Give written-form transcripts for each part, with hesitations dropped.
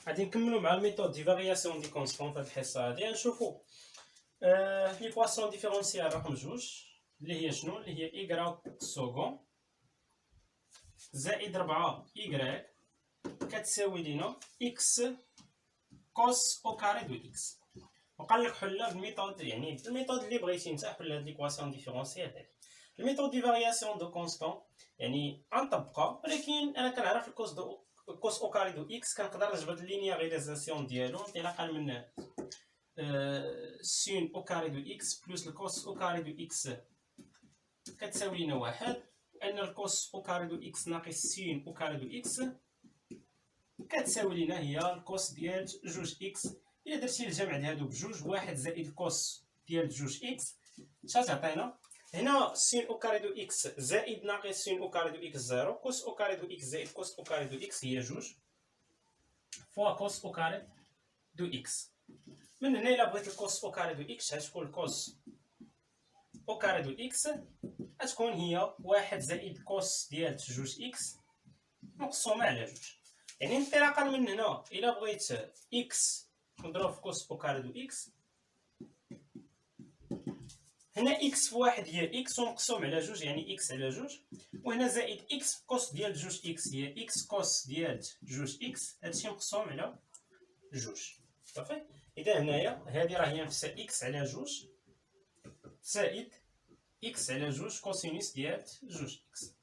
غادي نكملو مع الميثود دي فارياسيون دي كونستون في هاد الحصه هادي. غنشوفو ليكواسيون ديفيرونسيال رقم جوج اللي هي شنو؟ اللي هي إيكغ سكون زائد 4 إيكغ كتساوي لينا إكس كوس أو كاري دو إكس. وقال لك حلها بالميثود، يعني الميثود اللي بغيتي نتا حل هاد ليكواسيون ديفيرونسيال هادي. الميثود دي فارياسيون دو كونستون يعني غنطبقها، ولكن انا كنعرف الكوس او كاري دو اكس كنقدر نجبد اللينياريزاسيون ديالو انطلاقا من سين او كاري دو اكس بلس الكوس او كاري دو اكس كتساوي لنا واحد، وان الكوس او كاري دو اكس ناقص سين او كاري دو اكس كتساوي لنا هي الكوس ديال جوج اكس. الا درتي الجمع ديال هادو بجوج، واحد زائد الكوس ديال جوج اكس شتعطينا هنا سين او كاري دو اكس زائد ناقص سين او كاري دو اكس زيرو، كوس او كاري دو اكس زائد كوس او كاري دو اكس هي جوج فوا كوس او كاري دو اكس. من هنا الا بغيت الكوس او كاري دو اكس غتكون الكوس او كاري دو اكس غتكون هي واحد زائد كوس ديال جوج اكس مقسومة على جوج. يعني انطلاقا من هنا الا بغيت اكس نضرب في كوس او كاري دو اكس، هنا اكس في واحد هي اكس ومقسوم على جوج يعني اكس على جوج، وهنا زائد اكس كوس ديال جوج اكس هي اكس كوس ديال جوج اكس، هادشي مقسوم على جوج. صافي. اذا هنايا هادي راه هي نفسها اكس على جوج زائد اكس على جوج كوسينوس ديال جوج اكس.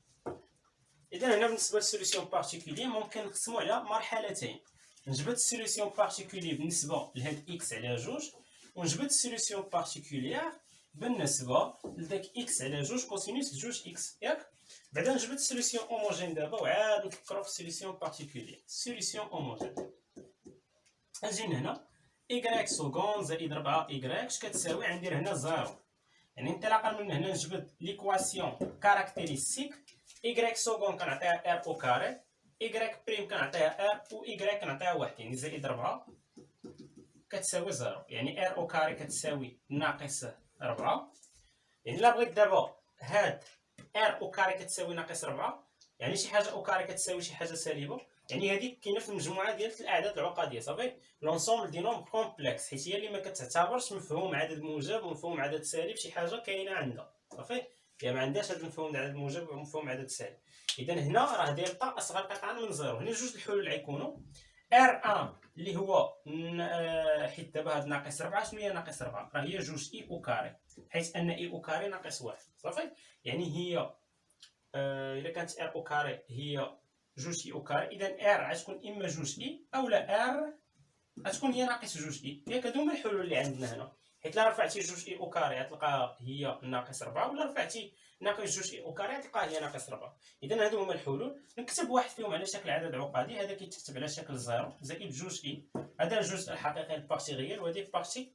اذا هنا بالنسبه للسوليسيون بارتيكولي ممكن نقسمو على مرحلتين، نجبد السوليسيون بارتيكولي بالنسبه لهاد اكس على جوج، ونجبد السوليسيون بارتيكوليير بالنسبه لداك اكس على جوج كوسينوس جوج اكس، ياك؟ بعدا نجبد السوليسيون هوموجين دابا وعاد نفكرو في السوليسيون بارتيكوليير. السوليسيون هوموجين نجي هنا إيكغ سكون زائد 4 إيكغ كتساوي عندي هنا زيرو، يعني انطلاقا من هنا نجبد ليكواسيون كاركتيريستيك إيكغ سكون كنعطيها ار او كاري، إيكغ بريم كنعطيها ار و إيكغ كنعطيها واحد، يعني زائد 4 كتساوي زيرو، يعني ار او كاري كتساوي ناقص 4. يعني الا بغيت دابا هاد ار او كاري كتساوي ناقص 4، يعني شي حاجه او كاري كتساوي شي حاجه سالبه، يعني هذيك كاينه في المجموعه ديال الاعداد العقديه. صافي. لونسومبل دي نومبر كومبلكس، حيت هي اللي ما كتعتبرش مفهوم عدد موجب ومفهوم عدد سالب شي حاجه كاينه عندها. صافي. هي ما عندهاش هذا المفهوم ديال عدد موجب ومفهوم عدد سالب. اذا هنا راه دلتا اصغر قطعا من زيرو. هنا جوج الحلول غيكونوا ار 1 اللي هو حيت دابا هاد ناقص 4 شنو هي ناقص 4؟ راه هي جوج اي او كاري، حيت ان اي او كاري ناقص واحد. صافي. يعني هي الا كانت ار او كاري هي جوج اي او كاري، اذا ار غتكون اما جوج اي اولا ار غتكون هي ناقص جوج اي. ياك هادو هما الحلول اللي عندنا هنا، حيت لا رفعتي جوج اي او كاري غتلقاها هي ناقص 4، ولا رفعتي ناقص جوج اي او كاري غتلقاها هي ناقص 4. اذا هادو هما الحلول. نكتب واحد فيهم على شكل عدد عقدي، هذا كيتكتب على شكل زيرو زائد جوج اي، هذا الجزء الحقيقي البارتي ريال، وهذه البارتي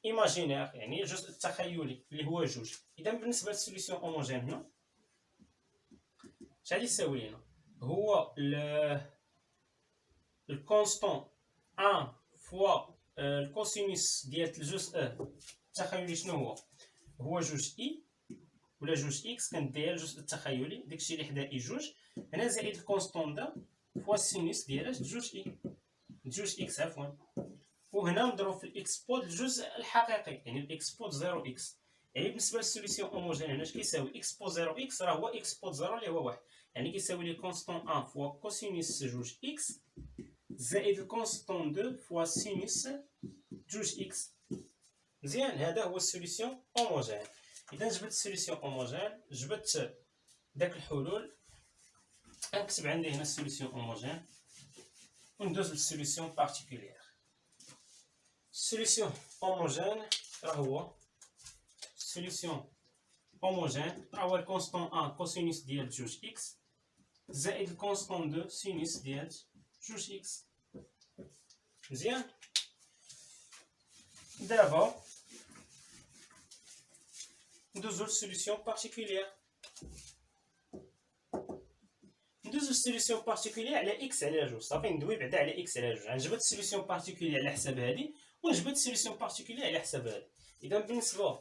ايماجينير يعني الجزء التخيلي اللي هو جوج. اذا بالنسبه للسوليسيون هوموجين هنا شحال يساوي لنا؟ هو الكونستون 1 فوا الكوسينوس ديال الجزء التخيلي شنو هو؟ هو جوج اي ولا جوج اكس، كنديها الجزء التخيلي داكشي اللي حدا اي جوج، هنا زائد الكونستون دا فوا السينوس ديال جوج اي جوج اكس عفوا، وهنا نضرب في الاكسبود الجزء الحقيقي يعني الاكسبود 0 اكس. يعني بالنسبه للسوليسيون هوموجين هنا اش كيساوي؟ اكسبود 0 اكس راه هو اكسبود 0 اللي هو واحد، يعني كيساوي لي كونستون 1 فوا كوسينوس جوج اكس زائد الكونستون 2 فوا سينوس جوج اكس. مزيان. هذا هو السوليسيون هوموجين. اذا جبت السوليسيون هوموجين، جبت داك الحلول، نكتب عندي هنا السوليسيون هوموجين وندوز للسوليسيون بارتيكولير. السوليسيون هوموجين راه هو سوليسيون هوموجين راه هو الكونستون 1 كوسينوس ديال جوج اكس زائد الكونستون 2 سينوس ديال جوج اكس. مزيان. دابا ندوزو للسوليسيون بارتيكولير. ندوزو للسوليسيون بارتيكولير على اكس على جوج. صافي. ندوي بعدا على اكس على جوج. غنجبد السوليسيون بارتيكولير على حساب هادي ونجبد السوليسيون بارتيكولير على حساب هادي. اذا بالنسبه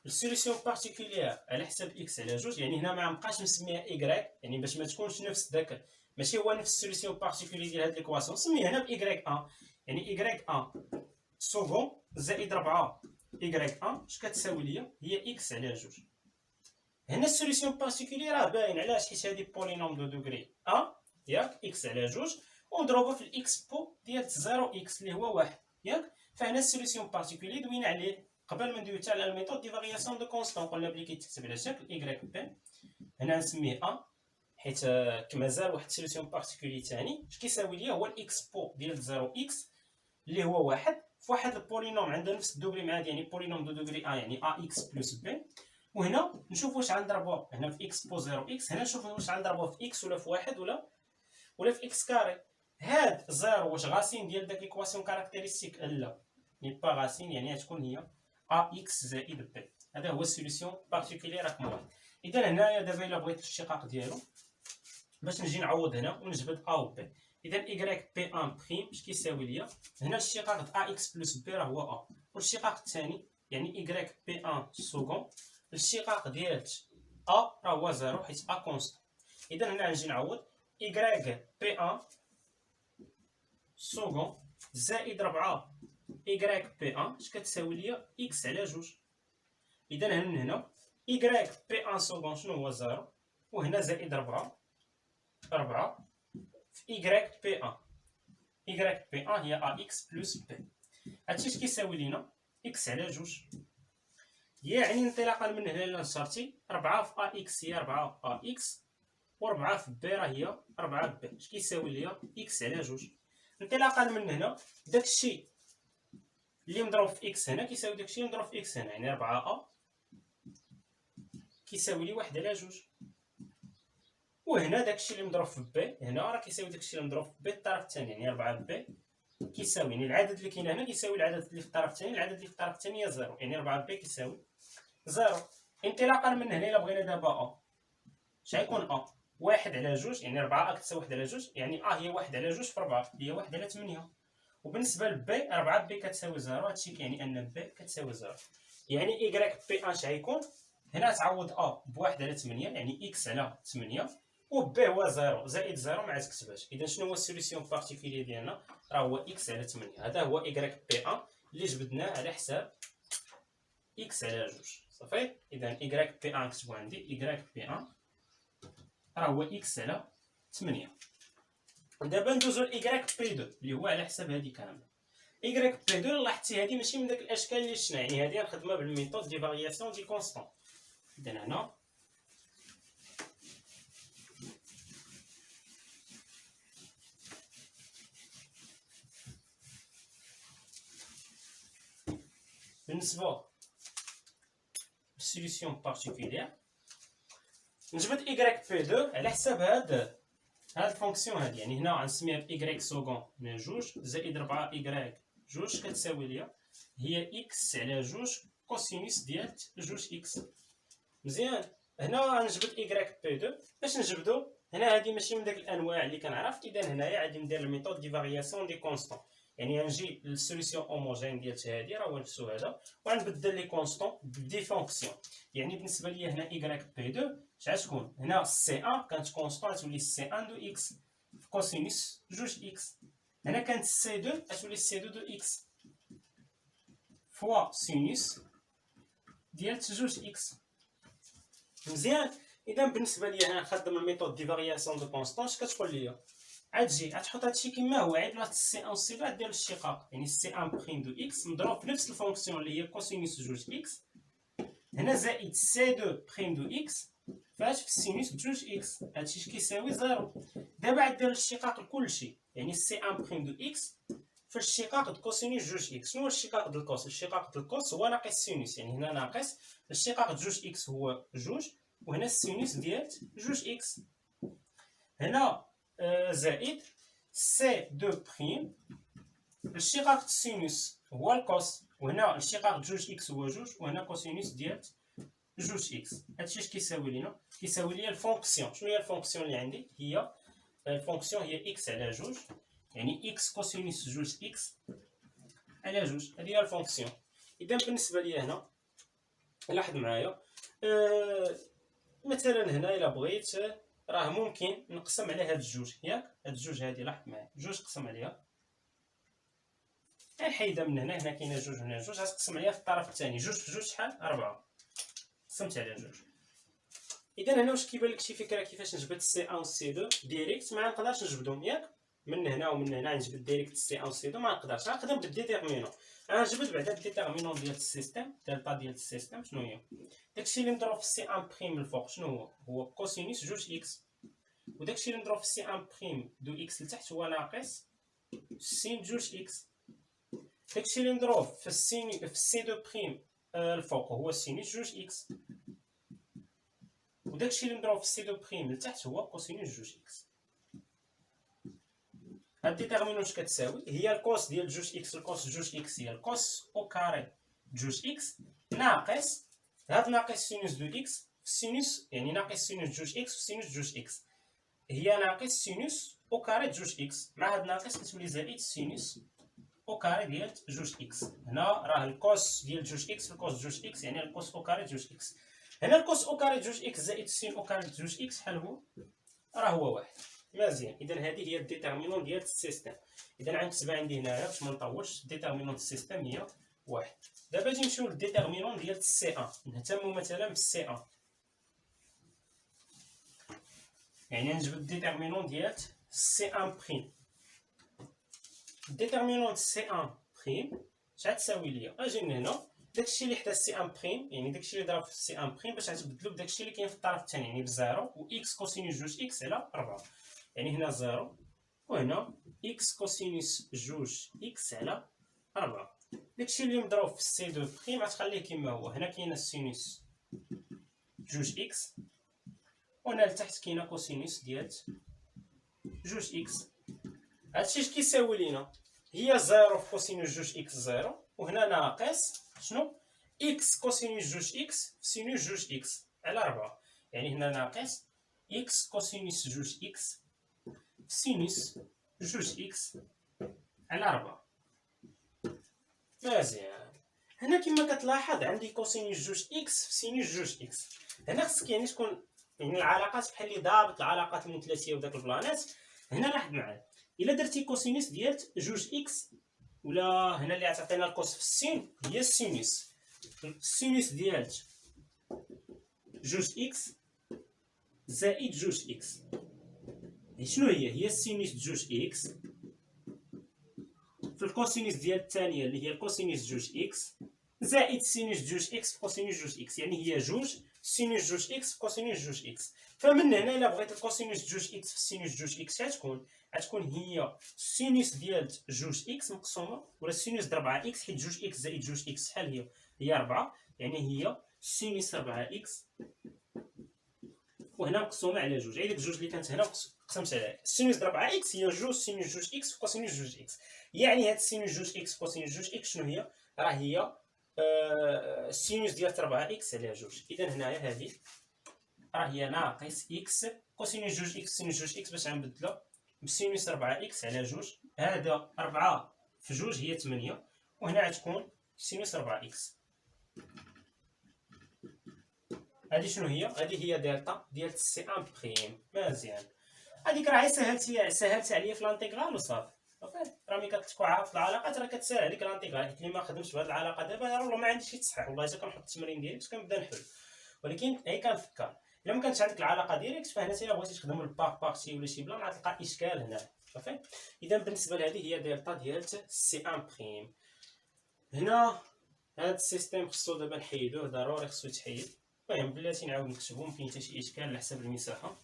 السوليسيون بارتيكولير على حساب اكس على جوج، يعني هنا ما نبقاش نسميها ايكغيك، يعني باش ما تكونش نفس داك، ماشي هو نفس السوليسيون بارتيكولير ديال هاد ليكواسيون، سميه هنا بايكغيك ان، يعني ايكغيك ان سكون زائد 4 ايكغيك ان اش كتساوي ليا هي اكس على جوج. هنا السوليسيون بارتيكولير راه باين علاش، حيت هادي بولينوم دو دوغري ان ياك اكس على جوج، ونضربو في الاكس بو ديال 0 اكس اللي هو واحد ياك. فهنا السوليسيون بارتيكولير دوينا عليه قبل ما ندويو حتى على الميثود دي فارياسيون دو كونستون، قلنا بلي كيتكتب على شكل ايكغيك بي، هنا نسميه ان حيت مازال واحد السوليسيون بارتيكولير ثاني اش كيساوي ليا هو الاكس بو ديال 0 اكس اللي هو واحد في واحد البولينوم عندها نفس الدوغري مع هادي، يعني بولينوم دو دوغري ا يعني ا اكس بلس بي. وهنا نشوف واش غنضربوه هنا في اكس بو 0 اكس، هنا نشوف واش غنضربوه في اكس ولا في واحد ولا في اكس كاري. هاد 0 واش غاسين ديال داك ليكواسيون كاركتيرستيك لا، ني با غاسين، يعني غتكون هي ا اكس زائد بي. هذا هو السوليسيون بارتيكولير رقم واحد. اذا هنايا دابا الا بغيت الاشتقاق ديالو باش نجي نعوض هنا ونجبد ا و بي، اذا ايكغيك بي ان بريم اش كيساوي ليا هنا الاشتقاق د ا اكس بلس بي راه هو ا، والاشتقاق الثاني يعني ايكغيك بي ان سكون الاشتقاق ديال ا راه هو 0 حيت ا كونستون. اذا هنا نجي نعوض ايكغيك بي ان سكون زائد 4 ايكغيك بي ان اش كتساوي ليا اكس على جوج. اذا هنا ايكغيك بي ان سكون شنو هو 0 وهنا زائد 4 في ايكغيك بي ان، ايكغيك بي ان هي ا اكس بلس بي. هادشي اش كيساوي لينا اكس على جوج، يعني انطلاقا من هنا لنشرتي 4 في ا اكس هي 4 ا اكس و4 في بي راه هي 4 بي اش كيساوي ليا اكس على جوج. انطلاقا من هنا داكشي اللي مضروب في اكس هنا كيساوي داكشي اللي مضروب في اكس هنا، يعني 4 ا كيساوي لي 1 على جوج، وهنا داكشي اللي مضروب في بي هنا راه كيساوي داكشي اللي مضروب في بي الطرف الثاني، يعني 4 بي كيساوي، يعني العدد اللي كاين هنا كيساوي العدد اللي في الطرف الثاني، العدد اللي في الطرف الثاني هي 0، يعني 4 بي كيساوي 0. انطلاقا من هنا الا بغينا دابا ا اش غيكون ا 1 على جوج، يعني 4 ا كتساوي 1 على جوج، يعني ا هي 1 على جوج في 4 هي 1 على 8. وبالنسبه لبي 4 بي كتساوي 0، هادشي كيعني ان بي كتساوي 0. يعني ايكغيك بي ان اش غيكون هنا تعوض ا بواحد على 8 يعني اكس على 8، و بي هو 0 زائد 0 ما عاد تكتبهاش. اذا شنو هو السوليسيون بارتيكولير ديالنا؟ راه هو اكس على 8. هذا هو ايكغيك بي ان اللي جبدناه على حساب اكس على جوج صافي. اذا ايكغيك بي ان كتبوا عندي ايكغيك بي ان راه هو اكس على 8. دابا ندوزو لايكغيك بي 2 اللي هو على حساب هذه كامله. ايكغيك بي 2 لاحظتي هذه ماشي من داك الاشكال اللي شفنا، يعني هذه الخدمه بالميثود دي فارياسيون دي كونستون. اذا هنا بالنسبه للسوليسيون بارتيكولير نجبد ايكغيك بي 2 على حساب هاد الفونكسيون هادي، يعني هنا غنسميها بايكغيك سكون من جوج زائد 4 ايكغيك جوج كتساوي ليا هي اكس على جوج كوسينوس ديال جوج اكس. مزيان. هنا غنجبد ايكغيك بي 2 باش نجبدو هنا هادي ماشي من داك الانواع اللي كنعرف، اذا هنايا غادي ندير الميثود دي فارياسيون دي كونستون، يعني غنجي للسوليسيون هوموجين ديال هادي راه هو نفسو هذا، وغنبدل لي كونستون بدي فونكسيون. يعني بالنسبه ليا هنا ايكغيك بي 2 اش غتكون هنا سي 1 كانت كونستون غتولي سي 1 دو اكس في كوسينوس جوج اكس، هنا كانت سي 2 غتولي سي 2 دو اكس فوا سينوس ديال جوج اكس. مزيان. اذا بالنسبه ليا هنا نخدم الميثود دي فارياسيون دو كونستون اش كتقول ليا؟ غتجي غتحط هادشي كما هو، عاد بلاصه السي 1 و سي 2 دير الاشتقاق، يعني سي 1 بريم دو اكس مضروب في نفس الفونكسيون اللي هي كوسينوس جوج اكس هنا زائد سي 2 بريم دو اكس فاش في السينوس بجوج اكس، هادشي اش كيساوي 0. دابا عاد دير الاشتقاق لكلشي، يعني سي 1 بريم دو اكس في الاشتقاق د كوسينوس جوج اكس. شنو هو الاشتقاق د الكوس؟ الاشتقاق د الكوس هو ناقص سينوس، يعني هنا ناقص الاشتقاق د جوج اكس هو جوج، وهنا السينوس ديال جوج اكس، هنا زائد سي 2 بريم الاشتقاق د السينوس هو الكوس، وهنا الاشتقاق د جوج اكس هو جوج، وهنا كوسينوس ديال جوج اكس. هادشي اش كيساوي لينا؟ كيساوي ليا الفونكسيون. شنو هي الفونكسيون اللي عندي؟ هي الفونكسيون هي اكس على جوج، يعني اكس كوسينوس جوج اكس على جوج، هذه هي الفونكسيون. اذا بالنسبه ليا هنا لاحظ معايا. مثلا هنا الا بغيت راه ممكن نقسم على هاد الجوج، ياك هاد الجوج هادي لاحظ معايا جوج نقسم عليها، حيدها من هنا، هنا كاينه جوج هنا جوج، غتقسم عليها في الطرف الثاني، جوج في جوج شحال 4، قسمت على جوج. اذا هنا واش كيبان لك شي فكره كيفاش نجبد سي 1 و سي 2 ديريكت؟ ما نقدرش نجبدهم ياك من هنا ومن هنا، نجبد ديريكت سي 1 و سي 2 ما نقدرش، غنقدر بالديتيرمينون، غنجبد بعدا الديتيرمينون ديال السيستيم، دلتا ديال السيستيم شنو هي؟ داكشي اللي مضروب في سي 1 بريم الفوق شنو هو؟ هو كوسينوس جوج اكس، وداكشي اللي مضروب في سي 1 بريم دو اكس لتحت هو ناقص سين جوج اكس، داكشي اللي مضروب في السي 2 بريم الفوق هو سينوس جوج اكس، وداكشي اللي مضروب في سي 2 بريم لتحت هو كوسينوس جوج اكس. هاد ديتيرمينون اش كتساوي؟ هي الكوس ديال جوج اكس، الكوس جوج اكس هي الكوس او كاري جوج اكس ناقص هاد ناقص سينوس دو اكس في سينوس، يعني ناقص سينوس جوج اكس في سينوس جوج اكس هي ناقص سينوس او كاري جوج اكس، مع هاد ناقص كتولي زائد سينوس او كاري ديال جوج اكس. هنا راه الكوس ديال جوج اكس في الكوس جوج اكس يعني الكوس او كاري جوج اكس، هنا الكوس او كاري جوج اكس زائد سين او كاري جوج اكس شحال هو؟ راه هو واحد. مزيان، اذا هذه هي الديتيرمينون ديال السيستيم. اذا غنكتبها عندي هنايا باش ما نطولش، الديتيرمينون ديال السيستيم هي واحد. دابا نجي نمشيو للديتيرمينون ديال السي 1، نهتموا مثلا بالسي 1، يعني نجبد الديتيرمينون ديال سي 1 بريم. الديتيرمينون ديال سي 1 بريم شحال تساوي ليا؟ اجي من هنا داكشي اللي حدا سي 1 بريم، يعني داكشي اللي ضرب في سي 1 بريم باش غتبدلو بداكشي اللي كاين في الطرف الثاني، يعني بزيرو و اكس كوسينوس جوج اكس على 4، يعني هنا زيرو وهنا اكس كوسينوس جوج اكس على 4. داكشي اللي مضروب في سي 2 بريم غتخليه كما هو، هنا كاينه السينوس جوج اكس وهنا لتحت كاينه كوسينوس ديال جوج اكس. هادشي اش كيساوي لينا؟ هي زيرو في كوسينوس جوج اكس زيرو، وهنا ناقص شنو؟ اكس كوسينوس جوج اكس في سينوس جوج اكس على 4، يعني هنا ناقص اكس كوسينوس جوج اكس في سينوس جوج اكس على 4. مزيان، هنا كما كتلاحظ عندي كوسينوس جوج اكس في سينوس جوج اكس، هنا خصك يعني تكون يعني العلاقات بحال اللي ضابط العلاقات المثلثيه وداك البلانات. هنا لاحظ معايا، الا درتي كوسينوس ديال جوج اكس، ولا هنا اللي غتعطينا الكوس في السين هي السينوس، السينوس ديال جوج اكس زائد جوج اكس، شنو هي السينوس جوج اكس في الكوسينوس ديال الثانيه اللي هي الكوسينوس جوج اكس زائد سينوس جوج اكس في كوسينوس جوج اكس، يعني هي جوج سينوس جوج اكس في كوسينوس جوج اكس. فمن هنا الا بغيت الكوسينوس جوج اكس في سينوس جوج اكس غتكون هي سينوس ديال جوج اكس مقسومه ولا سينوس د 4 اكس، حيت جوج اكس زائد جوج اكس شحال هي 4، يعني هي سينوس 4 اكس وهنا مقسومه على جوج، هذيك جوج اللي كانت هنا قسمت عليها. السينوس د 4 اكس هي جوج سينوس جوج اكس في كوسينوس جوج اكس، يعني هاد سينوس جوج اكس في كوسينوس جوج اكس شنو هي؟ راه هي السينوس ديال 4 اكس على جوج. اذا هنايا هذه راه هي ناقص اكس كوسينوس جوج اكس سينوس جوج اكس باش غنبدلها بسينوس 4 اكس على جوج، هذا 4 في جوج هي 8، وهنا غتكون سينوس 4 اكس. هذه شنو هي؟ هذه هي دلتا ديال سي 1 بريم. مزيان، هذيك راه سهلت عليا في لانتيغرال وصافي. راه ملي كتكون عارف العلاقات راه كتسهل عليك لانتيغرال، حيت اللي ما خدمش بهاد العلاقه دابا والله ما عنديش شي تصحيح، والله حتى كنحط التمرين ديالي باش كنبدا نحل، ولكن هي كنفكر الا ما كانتش عندك العلاقه ديريكت فهنا الا بغيتي تخدم الباك بارتي ولا شي بلان غتلقى اشكال هنا صافي. اذا بالنسبه لهذه هي دلتا ديال سي 1 بريم. هنا هاد السيستيم خصو دابا نحيدوه، ضروري خصو يتحيد. المهم بلاتي نعاود نكتبو، مكاين حتى شي اشكال على حساب المساحه.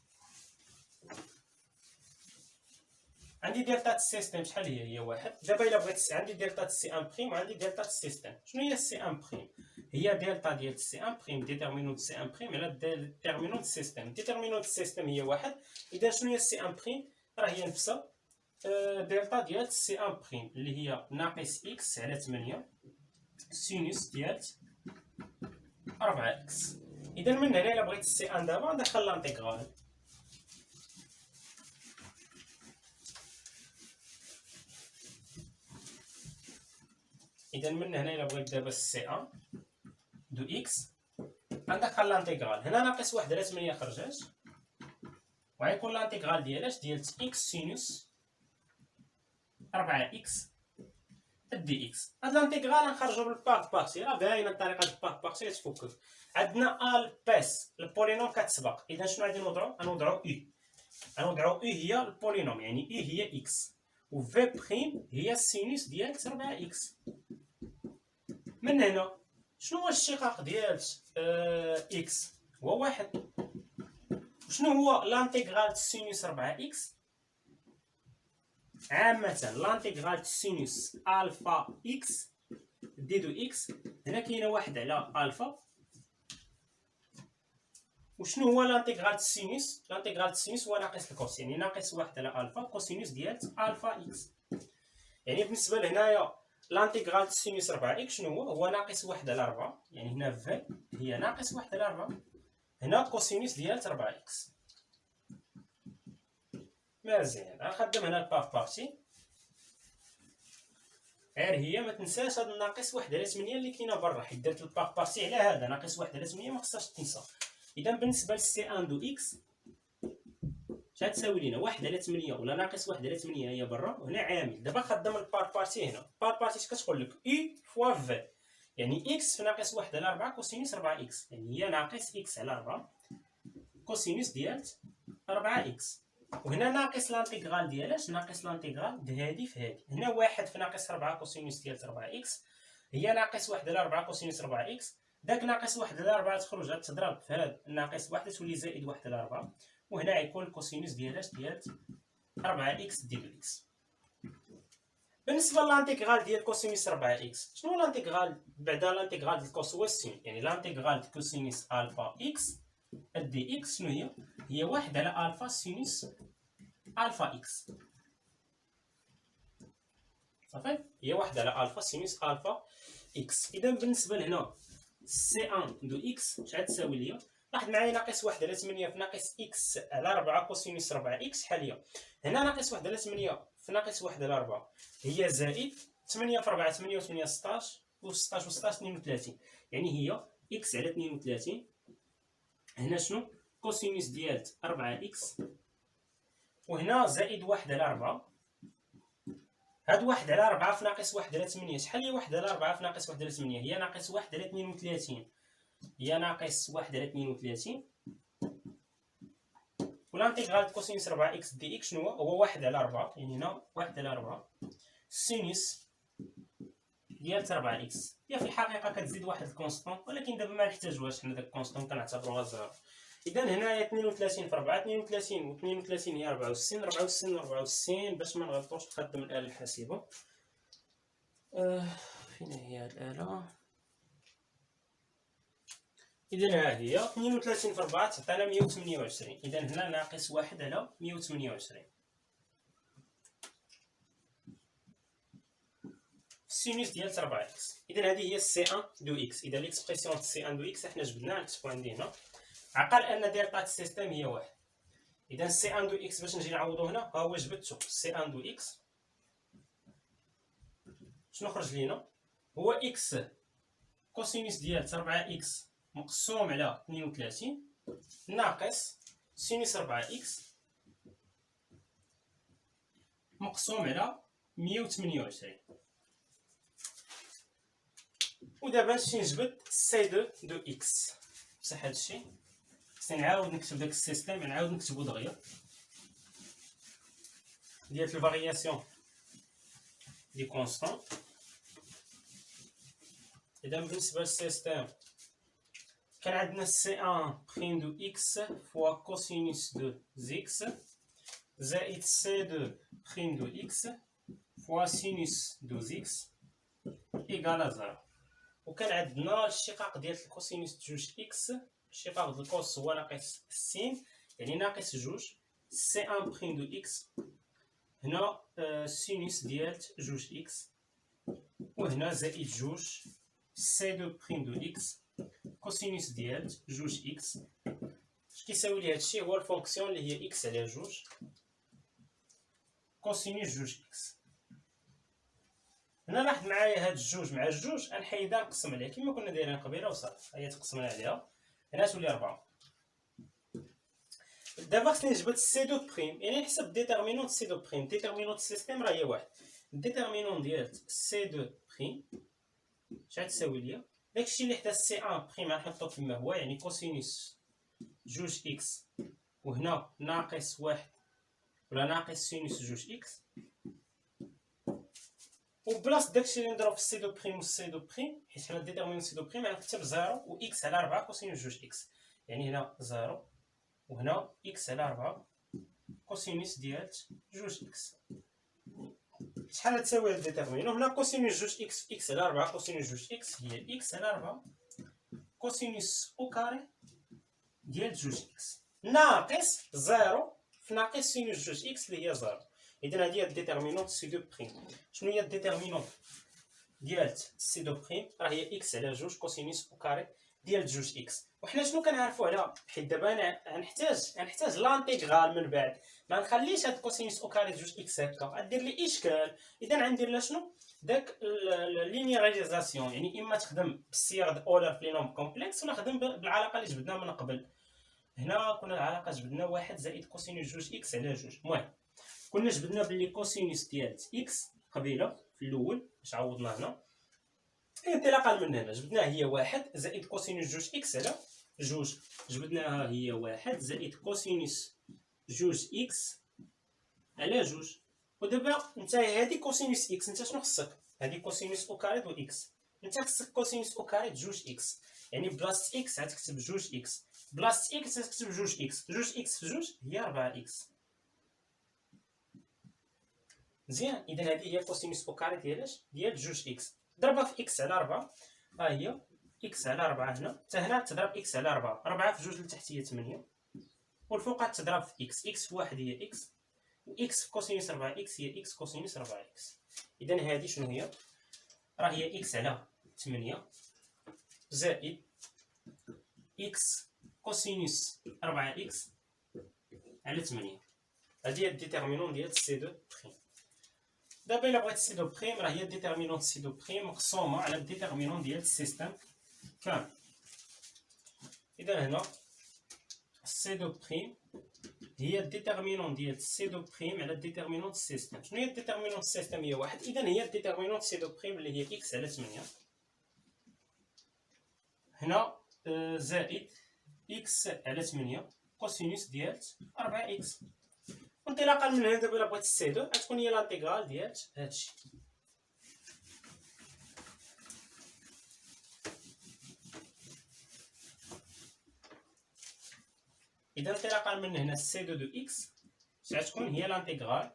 عندي دلتا السيستيم شحال هي واحد. دابا الا بغيت عندي دلتا سي 1 بريم وعندي دلتا السيستيم. شنو هي سي 1 بريم؟ هي دلتا ديال سي 1 بريم ديتيرمينون سي 1 بريم على ديتيرمينون السيستيم. ديتيرمينون السيستيم هي واحد، اذا شنو هي سي 1 بريم؟ راه هي نفسها دلتا ديال سي 1 بريم اللي هي ناقص اكس على 8 سينوس ديال 4 اكس. اذا من هنا الا بغيت سي 1 دابا ندخل لانتيغرال، اذا من هنا الا بغيت دابا سي 1 دو اكس غندخل لانتيغرال. هنا ناقص واحد على 8 خرجات، وغيكون لانتيغرال ديال اكس سينوس 4 اكس دي اكس. هاد لانتيغرال غنخرجو بالباغ بارتي، راه باينه الطريقه ديال الباغ بارتي تفكك. عندنا الباس البولينوم كتسبق، اذا شنو غادي نوضعو؟ غنوضعو غنوضعو هي البولينوم، يعني هي اكس، و في بريم هي السينوس ديال 4 اكس. من هنا شنو هو الاشتقاق ديال اكس؟ هو واحد. وشنو هو لانتيغرال سينوس 4 اكس؟ عامة لانتيغرال سينوس الفا اكس دي دو اكس، هنا كاينه واحد على الفا. وشنو هو لانتيغرال سينوس؟ لانتيغرال سينوس هو ناقص الكوس، يعني ناقص واحد على الفا كوسينوس ديال الفا اكس. يعني بالنسبه لهنايا لانتيغرال سينوس 4 اكس شنو هو؟ هو ناقص واحد على 4، يعني هنا في هي ناقص واحد على 4، هنا كوسينوس ديال 4 اكس. مزيان، غنخدم هنا الباغ بارتي، غير هي ما تنساش هاد الناقص واحد على 8 اللي كاينه برا، حيت درت الباغ بارتي على هذا ناقص واحد على 8 ما خصهاش تنسى. اذا بالنسبه لسي ان دو اكس شحال تساوي لينا؟ واحد على 8 ولا ناقص واحد على 8 هي برا، وهنا عامل. دابا خدام البار بارتي، هنا البار بارتي اش كتقول لك؟ اي فوا في، يعني اكس في ناقص واحد على 4 كوسينوس 4 اكس، يعني هي ناقص اكس على 4 كوسينوس ديال 4 اكس. وهنا ناقص لانتيغرال ديالاش؟ ناقص لانتيغرال د هادي في هادي. هنا واحد في ناقص 4 كوسينوس ديال 4 اكس هي ناقص واحد على 4 كوسينوس 4 اكس. داك ناقص واحد على 4 تخرج تضرب في هاد ناقص واحد تولي زائد واحد على 4، وهنا غيكون الكوسينوس ديالاش؟ ديال 4 اكس دي دو اكس. بالنسبه للانتيغرال ديال كوسينوس 4 اكس، شنو هو الانتيغرال بعدا الانتيغرال ديال كوس هو السين، يعني الانتيغرال ديال كوسينوس الفا اكس دي اكس شنو هي؟ هي واحد على الفا سينوس الفا اكس. صافي، هي واحد على الفا سينوس الفا اكس. اذا بالنسبه لهنا سي ان دو اكس شحال تساوي ليا؟ لاحظ معايا ناقص واحد على 8 في ناقص اكس على 4 كوسينوس 4 اكس شحال هي؟ هنا ناقص واحد على 8 في ناقص واحد على 4 هي زائد 8 في 4 8 و 8 16 و 16 و 16 32، يعني هي اكس على 32. هنا شنو؟ كوسينوس ديال 4 اكس، وهنا زائد واحد على 4. هاد واحد على 4 في ناقص واحد على 8 شحال هي؟ واحد على 4 في ناقص واحد على 8 هي ناقص واحد على 32، هي ناقص واحد على 32. والانتيغرال كوسينوس 4 اكس دي اكس شنو هو؟ هو واحد على 4، يعني هنا واحد على 4 سينوس ديال 4 اكس. هي في الحقيقه كتزيد واحد الكونستون، ولكن دابا ما نحتاجوهاش حنا داك الكونستون كنعتبروها زيرو. اذا هنايا 32 في 4 32 و 32 هي 64 64 و 64 باش ما نغلطوش نخدم الآلة الحاسبة. فين هي هاد الآلة؟ إذا ها هي 32 في 4 تعطينا 128، إذا هنا ناقص واحد على 128. السينوس ديال 4 اكس، إذا هذه هي سي ان دو اكس. إذا ليكسبريسيون سي ان دو اكس حنا جبدناها نكتبو عندي هنا، عقل أن دلتا السيستيم هي واحد. إذا سي ان دو اكس باش نجي نعوضو هنا ها هو جبدتو سي ان دو اكس. شنو خرج لينا؟ هو اكس كوسينوس ديال 4 اكس مقسوم على 32 ناقص سينوس 4 اكس مقسوم على 128. ودابا نمشي نجبد سي دو اكس. بصح هادشي خصني نعاود نكتب داك السيستيم، نعاود نكتبو دغيا ديال الفارياسيون دي كونستون. إذا بالنسبة للسيستيم كان عندنا سي ان بريم دو اكس فوا كوسينوس دو زيكس زائد سي دو بريم دو اكس فوا سينوس دو زيكس إيكالا زيرو. وكان عندنا الاشتقاق ديال الكوسينوس جوج اكس، الاشتقاق ديال الكوس هو ناقص السين، يعني ناقص جوج سي ان بريم دو اكس، هنا سينوس ديال جوج اكس، وهنا زائد جوج سي دو بريم دو اكس كوسينوس ديال جوج اكس. اش كيساوي لي هادشي؟ هو الفونكسيون اللي هي اكس على جوج كوسينوس جوج اكس. هنا لاحظ معايا هاد الجوج مع الجوج غنحيدها نقسم عليها كما كنا دايرين قبيله وصافي، هي تقسمنا عليها هنا تولي 4. دابا خصني نجبد سي دو بريم، يعني نحسب ديتيرمينون سي دو بريم. ديتيرمينون السيستيم راه هي واحد. ديتيرمينون ديال سي دو بريم شحال تساوي ليا؟ داكشي اللي حدا سي ان بريم غنحطو كما هو، يعني كوسينوس جوج اكس وهنا ناقص واحد ولا ناقص سينوس جوج اكس، وبلاص داكشي اللي نضرب في سي دو بريم و سي دو بريم، حيت حنا ديتيرمينون سي دو بريم غنكتب 0 و اكس على 4 كوسينوس جوج اكس، يعني هنا 0 وهنا اكس على 4 كوسينوس ديال جوج اكس. شحال تساوي الديتيرمينون؟ هنا كوسينوس جوج اكس في اكس على 4 كوسينوس جوج اكس هي اكس على 4 كوسينوس او كاري ديال جوج اكس ناقص 0 في ناقص سينوس جوج اكس اللي هي 0. اذا هذه هي الديتيرمينون سي دو بريم. شنو هي الديتيرمينون ديال سي دو بريم؟ راه هي اكس على جوج كوسينوس او كاري ديال جوج اكس. وحنا شنو كنعرفوا على، حيت دابا انا غنحتاج لانتيغرال من بعد، ما نخليش هاد كوسينوس او كاري جوج اكس هكا غدير لي اشكال. اذا غندير لها شنو داك لينياريزاسيون، يعني اما تخدم بالسياق د اولر في لي نومبر كومبلكس ولا خدم بالعلاقه اللي جبدناها من قبل. هنا كنا العلاقه جبدنا واحد زائد كوسينوس جوج اكس على جوج. المهم كنا جبدنا بلي كوسينوس ديال اكس قبيله في الاول باش عوضنا هنا، انطلاقا من هنا جبدناها هي واحد زائد كوسينوس جوج اكس على جوج، جبدناها هي واحد زائد كوسينوس جوج اكس على جوج. ودابا انت هادي كوسينوس اكس، انت شنو خصك؟ هادي كوسينوس او كاري دو اكس، انت خصك كوسينوس او كاري جوج اكس، يعني بلاصه اكس غتكتب جوج اكس، بلاصه اكس غتكتب جوج اكس، جوج اكس في جوج هي 4 اكس. مزيان، اذا هذه هي كوسينوس او كاري ديالاش ديال جوج اكس. ضربها في اكس على 4، ها هي اكس على 4 هنا، حتى هنا تضرب اكس على 4، 4 في جوج لتحت هي 8، والفوق تضرب في اكس، اكس في واحد هي اكس، و اكس في كوسينوس 4 اكس هي اكس كوسينوس 4 اكس. اذا هذه شنو هي؟ راه هي اكس على 8 زائد اكس كوسينوس 4 اكس على 8. هذه هي الديتيرمينون ديال سي دو بريم. دابا الا بغيت سي دو بريم راه هي الديتيرمينون سي دو بريم مقسومه على الديتيرمينون ديال السيستم كامل. اذا هنا سي دو بريم هي الديتيرمينون ديال سي دو بريم على الديتيرمينون السيستم. شنو هي الديتيرمينون السيستم؟ هي واحد. اذا هي الديتيرمينون سي دو بريم اللي هي اكس على 8 هنا زائد اكس على 8 كوسينوس ديال 4 اكس. انطلاقا من هنا دابا الا بغيت سي دو غتكون هي لانتيغرال ديال هادشي. اذا انطلاقا من هنا سي دو دو اكس غتكون هي لانتيغرال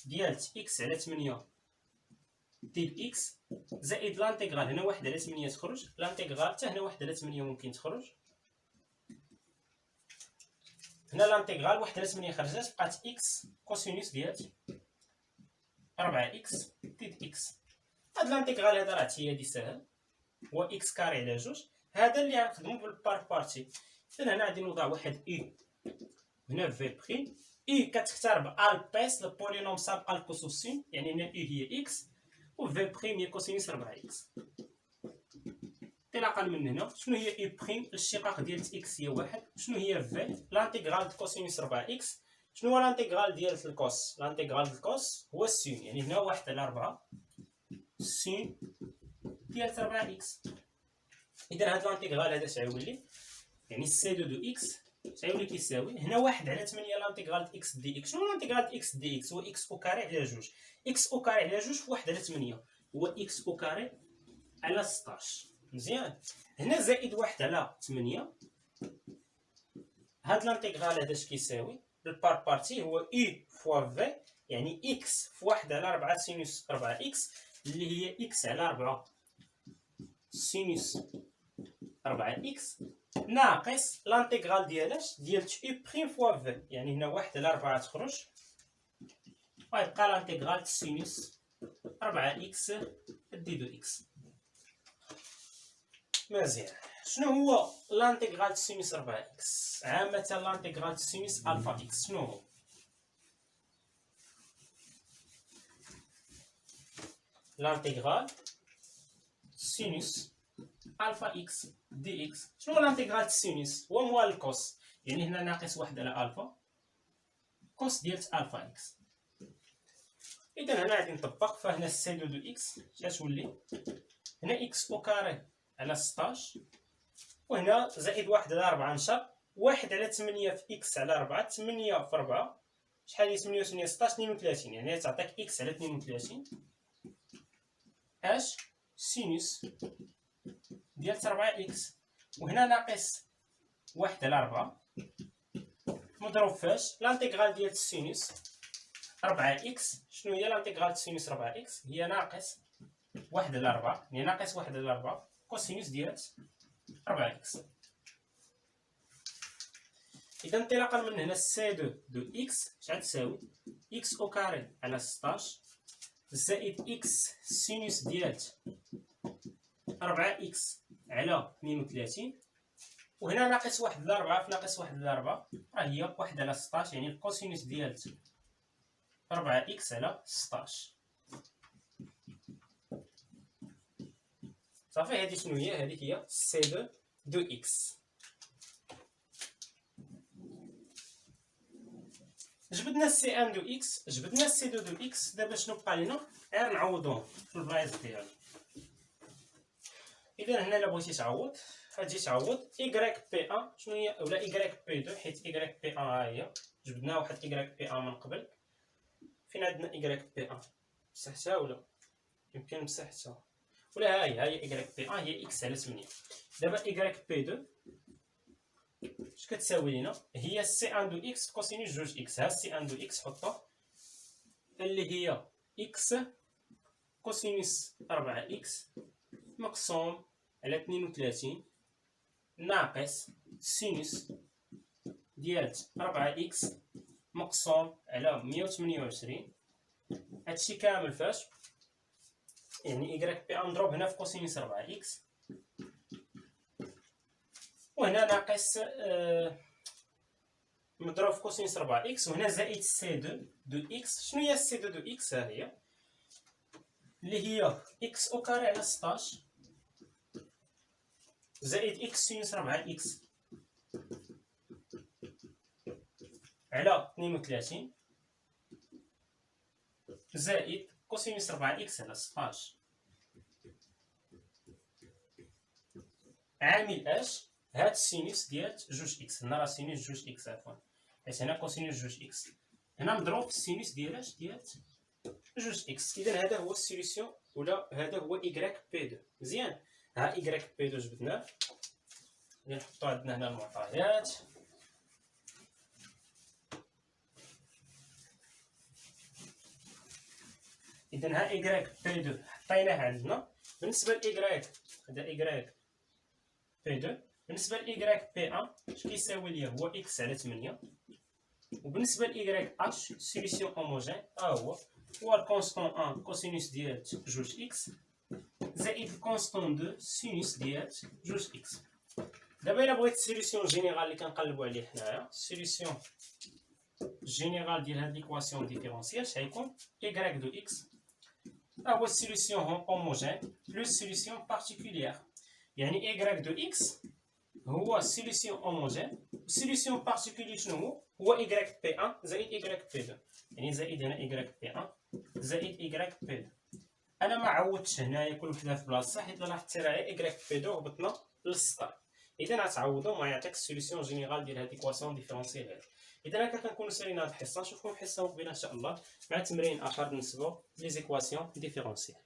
ديال اكس على 8 ديال اكس زائد لانتيغرال هنا 1 على 8 تخرج، لانتيغرال حتى هنا 1 على 8 ممكن تخرج، هنا لانتيغرال 1 على 8 خرجت بقات اكس كوسينوس ديال 4 اكس ديال اكس. هاد لانتيغرال هذا راه هادي ساهل، هو اكس كاري على جوج. هذا اللي غنخدمو بالبار بارتي. اذا هنا غادي نوضع واحد اي هنا في بريم، اي كتختار بالبيس البولينوم سابقه الكوسوسين، يعني هنا اي هي اكس و في بريم هي كوسينوس 4 اكس. انطلاقا من هنا شنو هي اي بريم؟ الاشتقاق ديال اكس هي واحد. شنو هي في؟ لانتيغرال د كوسينوس 4 اكس. شنو هو لانتيغرال ديال الكوس؟ لانتيغرال ديال الكوس هو السين، يعني هنا 1 على 4 سين ديال 4 اكس. اذا هاد لانتيغرال هذا شعيولي لي، يعني سي دو دو اكس شعيولي كيساوي هنا 1 على 8 لانتيغرال اكس دي اكس. شنو لانتيغرال اكس دي اكس؟ هو اكس او كاري على جوج. اكس او كاري على جوج في 1 على 8 هو اكس او كاري على 16. مزيان، هنا زائد 1 على 8. هاد لانتيغرال هذا اش كيساوي؟ البار بارتي هو اي فوا في، يعني اكس في 1 على 4 سينوس 4 اكس اللي هي اكس على 4 سينوس 4 اكس ناقص لانتيغرال ديالاش ديال اي بريم فوا في، يعني هنا 1 على 4 تخرج ويبقى لانتيغرال سينوس 4 اكس دي دو اكس. مزيان، شنو هو لانتيغرال سينوس 4 اكس؟ عامة لانتيغرال سينوس الفا اكس شنو هو؟ لانتيغرال سينوس الفا اكس دي اكس. شنو هو الانتيغرال السينوس؟ هو موال الكوس، يعني هنا ناقص 1 على الفا كوس ديال الفا اكس. اذا هنا غادي نطبق، فهنا سي دو اكس غتولي هنا اكس او كاري على 16، وهنا زائد 1 على 4 نشر 1 على 8 في اكس على 4، 8 في 4 شحال هي 8 و 8 16 32، يعني تعطيك اكس على 32 اش سينوس ديال 4 اكس، وهنا ناقص 1 على 4 مضروب فاش الانتيغرال ديال السينوس 4 اكس. شنو هي الانتيغرال السينوس 4 اكس؟ هي ناقص 1 على 4، يعني ناقص 1 على 4 كوسينوس ديال 4 اكس. اذا انطلاقا من هنا سي دو اكس شحال تساوي اكس او كاري على 16 زائد اكس سينوس ديال 4 اكس على 32، وهنا ناقص 1 على 4 في ناقص 1 على 4 راه هي 1 على 16، يعني الكوسينوس ديال 4 اكس على 16. صافي، هذه شنو هي؟ هذيك هي سي دو اكس. جبدنا سي ان دو اكس، جبدنا سي دو اكس. دابا شنو بقى لينا؟ غير نعوضوهم في البلايص ديالو. اذا هنا الا بغيتي تعوض غتجي تعوض ايكغيك بي ان شنو هي، ولا ايكغيك بي دو، حيت ايكغيك بي ان ها هي جبدنا واحد ايكغيك بي ان من قبل. فين عندنا ايكغيك بي ان؟ مسحتها ولا يمكن مسحتها؟ ولا ها هي ايكغيك بي ان هي اكس على 8. دابا ايكغيك بي دو اش كتساوي لينا؟ هي سي ان دو اكس كوسينوس جوج اكس. ها سي ان دو اكس حطها اللي هي اكس كوسينوس 4 اكس مقسوم على 32 ناقص سينوس ديال 4 اكس مقسوم على 128. هادشي كامل فاش؟ يعني ايكغيك بي ان نضرب هنا في كوسينوس 4 اكس، وهنا ناقص مضروب في كوسينوس 4 اكس، وهنا زائد سي دو اكس. شنو هي سي دو اكس؟ ها هي اللي هي اكس او كاري على 16 زائد اكس سينوس 4 اكس على 32 زائد كوسينوس 4 اكس على 16 عامل اش؟ هاد السينوس ديال جوج اكس. هنا راه سينوس جوج اكس عفوا، حيت هنا كوسينوس جوج اكس، هنا مضروب في السينوس ديال اش؟ ديال جوج اكس. اذا هذا هو السوليسيون، ولا هذا هو ايكغيك بي دو. مزيان، ها ايكغيك بي دو جبدناه، نحطو عندنا هنا المعطيات. اذا ها ايكغيك بي دو حطيناه عندنا. بالنسبه لايكغيك، هذا ايكغيك بي دو. بالنسبه لايكغيك بي ان اش كيساوي ليه؟ هو اكس على 8. وبالنسبه لايكغيك اش سوليسيون هوموجين، هو الكونستون 1 كوسينوس ديال جوج اكس زائد الكونستون 2 سينوس ديال جوج اكس. دابا الا بغيت السوليسيون جينيرال اللي كنقلبوا عليه حنايا، السوليسيون جينيرال ديال هاد ليكواسيون ديفيرونسيال غيكون ايكغيك دو اكس هو السوليسيون هوموجين بلس سوليسيون بارتيكوليير. يعني ايكغيك دو اكس هو السوليسيون هوموجين، السوليسيون بارتيكوليير شنو هو ايكغيك بي 1 زائد ايكغيك بي 2، يعني زائد هنا ايكغيك بي 1 زائد ايكغيك بي 2. انا ما عوضتش هنايا كل وحده في بلاصتها، حيت لاحظتي راه ايكغيك بي 2 هبطنا للسطر. اذا غتعوضوا ما يعطيك السوليسيون جينيرال ديال هاد ليكواسيون ديفيرونسيال هادي. اذا هكا كنكونوا سالينا هاد الحصه، نشوفكم الحصه المقبله ان شاء الله مع تمرين اخر بالنسبه لي زيكواسيون ديفيرونسيال.